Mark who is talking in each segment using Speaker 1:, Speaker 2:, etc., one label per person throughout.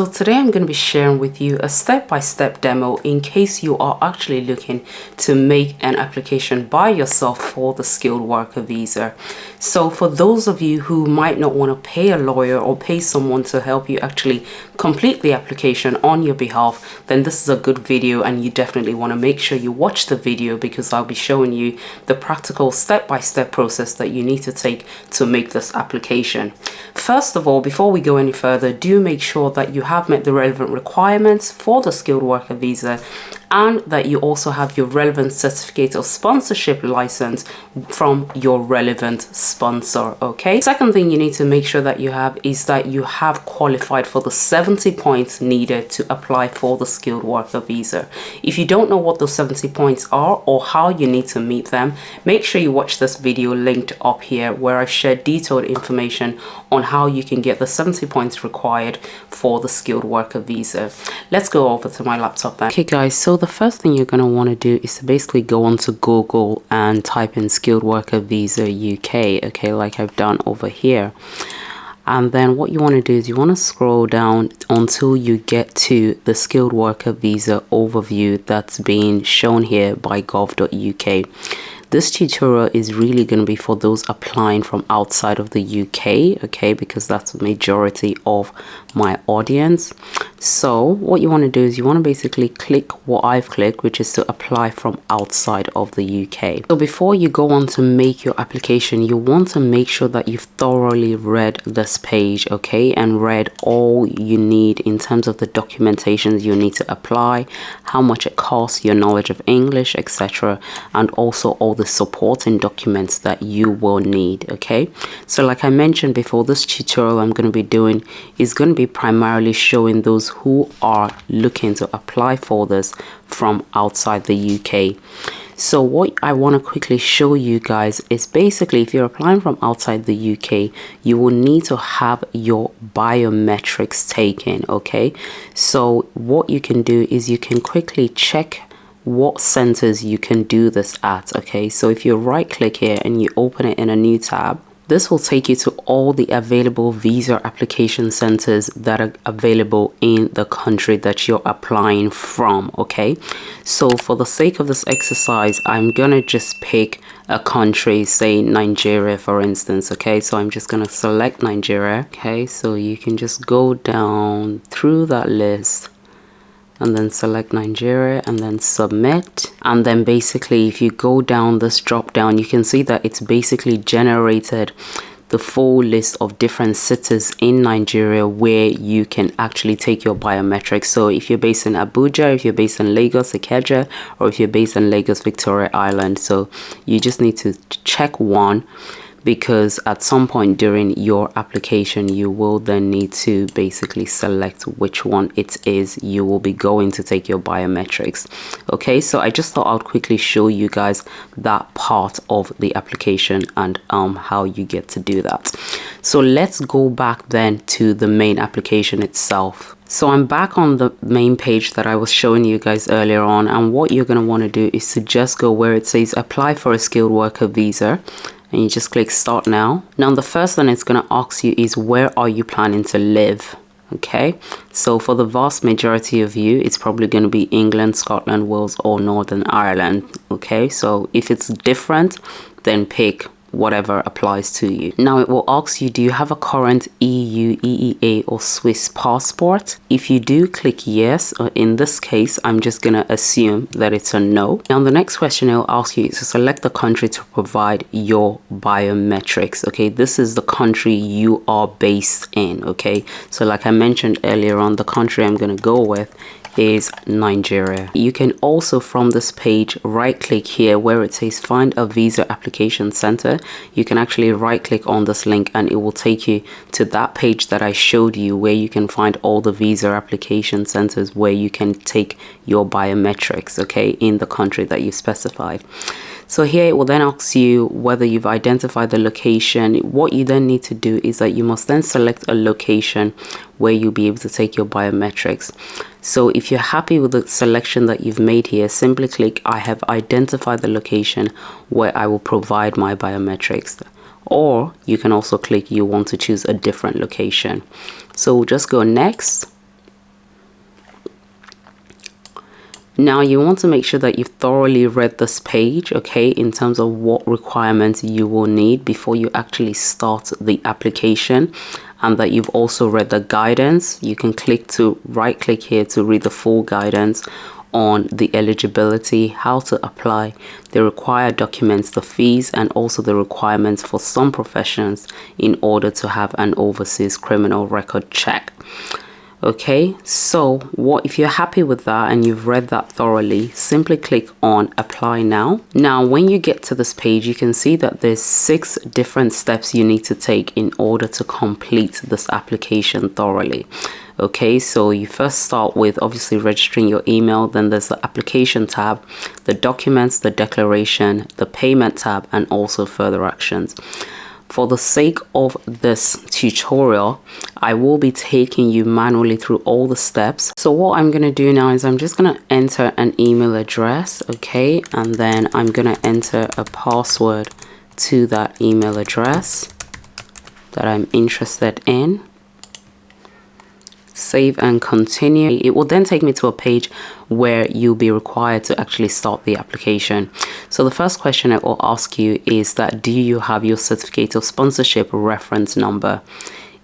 Speaker 1: So today I'm going to be sharing with you a step-by-step demo in case you are actually looking to make an application by yourself for the skilled worker visa. So for those of you who might not want to pay a lawyer or pay someone to help you actually complete the application on your behalf, then this is a good video and you definitely want to make sure you watch the video because I'll be showing you the practical step-by-step process that you need to take to make this application. First of all, before we go any further, do make sure that you have met the relevant requirements for the skilled worker visa and that you also have your relevant certificate of sponsorship license from your relevant sponsor. Okay, second thing you need to make sure that you have is that you have qualified for the 70 points needed to apply for the skilled worker visa. If you don't know what those 70 points are or how you need to meet them, make sure you watch this video linked up here where I share detailed information on how you can get the 70 points required for the skilled worker visa. Let's go over to my laptop then. Okay guys, so the first thing you're going to want to do is to basically go onto Google and type in skilled worker visa UK, okay, like I've done over here. And then what you want to do is you want to scroll down until you get to the skilled worker visa overview that's being shown here by gov.uk. This tutorial is really going to be for those applying from outside of the UK, okay, because that's the majority of my audience. So what you want to do is you want to basically click what I've clicked, which is to apply from outside of the UK. So before you go on to make your application, you want to make sure that you've thoroughly read this page, okay, and read all you need in terms of the documentations you need to apply, how much it costs, your knowledge of English, etc., and also all the supporting documents that you will need. Okay, so like I mentioned before, this tutorial I'm going to be doing is going to be primarily showing those who are looking to apply for this from outside the UK. So what I want to quickly show you guys is basically if you're applying from outside the UK, you will need to have your biometrics taken. Okay, so what you can do is you can quickly check what centers you can do this at. Okay, so if you right click here and you open it in a new tab, this will take you to all the available visa application centers that are available in the country that you're applying from. Okay, so for the sake of this exercise, I'm gonna just pick a country, say Nigeria for instance. Okay, so I'm just gonna select Nigeria. Okay, so you can just go down through that list and then select Nigeria and then submit. And then basically if you go down this drop down, you can see that it's basically generated the full list of different cities in Nigeria where you can actually take your biometrics. So if you're based in Abuja, if you're based in Lagos, Ikeja, or if you're based in Lagos, Victoria Island. So you just need to check one, because at some point during your application you will then need to basically select which one it is you will be going to take your biometrics. Okay, so I just thought I'd quickly show you guys that part of the application and how you get to do that. So let's go back then to the main application itself. So I'm back on the main page that I was showing you guys earlier on, and what you're going to want to do is to just go where it says apply for a skilled worker visa, and you just click start now. Now the first thing it's going to ask you is where are you planning to live? Okay, so for the vast majority of you, it's probably going to be England, Scotland, Wales, or Northern Ireland. Okay, so if it's different, then pick whatever applies to you. Now it will ask you, do you have a current EU, EEA, or Swiss passport? If you do, click yes, or in this case I'm just gonna assume that it's a no. Now the next question it will ask you is to select the country to provide your biometrics. Okay, this is the country you are based in. Okay, so like I mentioned earlier on, the country I'm gonna go with is Nigeria. You can also from this page right click here where it says find a visa application center. You can actually right click on this link and it will take you to that page that I showed you where you can find all the visa application centers where you can take your biometrics, okay, in the country that you specified. So here it will then ask you whether you've identified the location. What you then need to do is that you must then select a location where you'll be able to take your biometrics. So if you're happy with the selection that you've made here, simply click I have identified the location where I will provide my biometrics. Or you can also click you want to choose a different location. So we'll just go next. Now you want to make sure that you've thoroughly read this page, okay, in terms of what requirements you will need before you actually start the application, and that you've also read the guidance. You can right click here to read the full guidance on the eligibility, how to apply, the required documents, the fees, and also the requirements for some professions in order to have an overseas criminal record check. Okay, so what if you're happy with that and you've read that thoroughly, simply click on apply now. Now when you get to this page, you can see that there's 6 different steps you need to take in order to complete this application thoroughly. Okay, so you first start with obviously registering your email, then there's the application tab, the documents, the declaration, the payment tab, and also further actions. For the sake of this tutorial, I will be taking you manually through all the steps. So what I'm going to do now is I'm just going to enter an email address, okay, and then I'm going to enter a password to that email address that I'm interested in. Save and continue. It will then take me to a page where you'll be required to actually start the application. So the first question it will ask you is that, do you have your certificate of sponsorship reference number?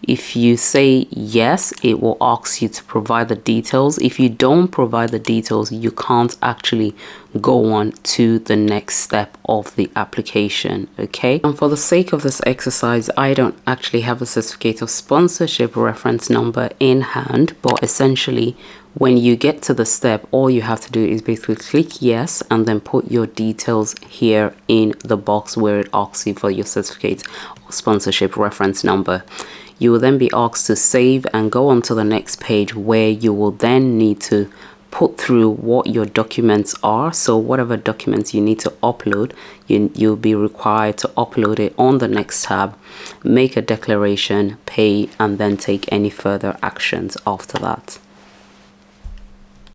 Speaker 1: If you say yes, it will ask you to provide the details. If you don't provide the details, you can't actually go on to the next step of the application. Okay, and for the sake of this exercise, I don't actually have a certificate of sponsorship reference number in hand, but essentially when you get to the step, all you have to do is basically click yes and then put your details here in the box where it asks you for your certificate of sponsorship reference number. You will then be asked to save and go on to the next page where you will then need to put through what your documents are. So whatever documents you need to upload, you'll be required to upload it on the next tab, make a declaration, pay, and then take any further actions after that.